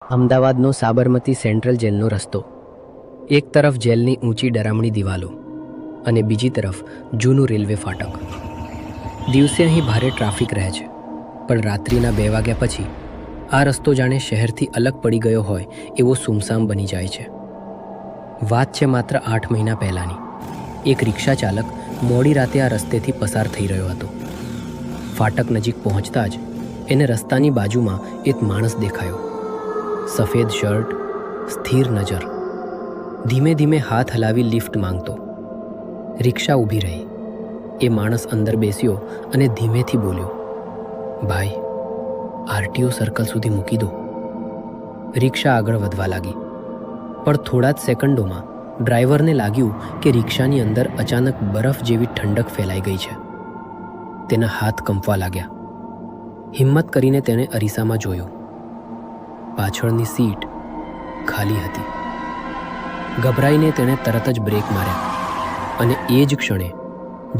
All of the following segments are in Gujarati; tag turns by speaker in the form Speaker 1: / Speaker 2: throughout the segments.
Speaker 1: અમદાવાદનો સાબરમતી સેન્ટ્રલ જેલનો રસ્તો. એક તરફ જેલની ઊંચી ડરામણી દિવાલો અને બીજી તરફ જૂનું રેલવે ફાટક. દિવસે અહીં ભારે ટ્રાફિક રહે છે, પણ રાત્રિના 2 વાગ્યા પછી આ રસ્તો જાણે શહેરથી અલગ પડી ગયો હોય એવો સુમસામ બની જાય છે. વાત છે માત્ર 8 મહિના પહેલાંની. એક રિક્ષા ચાલક મોડી રાતે આ રસ્તેથી પસાર થઈ રહ્યો હતો. ફાટક નજીક પહોંચતા જ એને રસ્તાની બાજુમાં એક માણસ દેખાયો. સફેદ શર્ટ, સ્થિર નજર, ધીમે ધીમે હાથ હલાવી લિફ્ટ માંગતો. રિક્ષા ઊભી રહી. એ માણસ અંદર બેસ્યો અને ધીમેથી બોલ્યો, ભાઈ, આરટીઓ સર્કલ સુધી મૂકી દો. રિક્ષા આગળ વધવા લાગી, પણ થોડા જ સેકન્ડોમાં ડ્રાઈવરને લાગ્યું કે રિક્ષાની અંદર અચાનક બરફ જેવી ઠંડક ફેલાઈ ગઈ છે. તેના હાથ કંપવા લાગ્યા. હિંમત કરીને તેણે અરીસામાં જોયું. પાછળની સીટ ખાલી હતી. ગભરાઈને તેણે તરત જ બ્રેક માર્યા અને એ જ ક્ષણે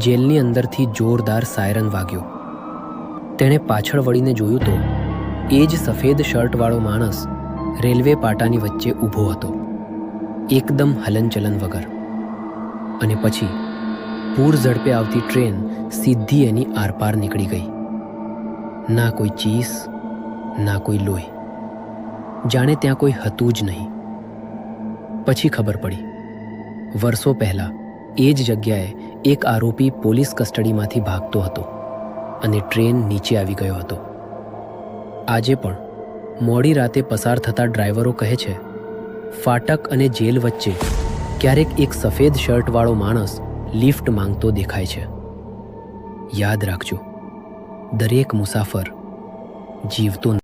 Speaker 1: જેલની અંદરથી જોરદાર સાયરન વાગ્યો. તેણે પાછળ વળીને જોયું તો એ જ સફેદ શર્ટવાળો માણસ રેલવે પાટાની વચ્ચે ઊભો હતો, એકદમ હલનચલન વગર. અને પછી પૂર ઝડપે આવતી ટ્રેન સીધી એની આરપાર નીકળી ગઈ. ના કોઈ ચીસ, ના કોઈ લોહી, જાણે ત્યાં કોઈ હતું જ નહીં. પછી ખબર પડી, વર્ષો પહેલાં એ જ જગ્યાએ એક આરોપી પોલીસ કસ્ટડીમાંથી ભાગતો હતો અને ટ્રેન નીચે આવી ગયો હતો. આજે પણ મોડી રાતે પસાર થતા ડ્રાઈવરો કહે છે, ફાટક અને જેલ વચ્ચે ક્યારેક એક સફેદ શર્ટવાળો માણસ લિફ્ટ માંગતો દેખાય છે. યાદ રાખજો, દરેક મુસાફર જીવતો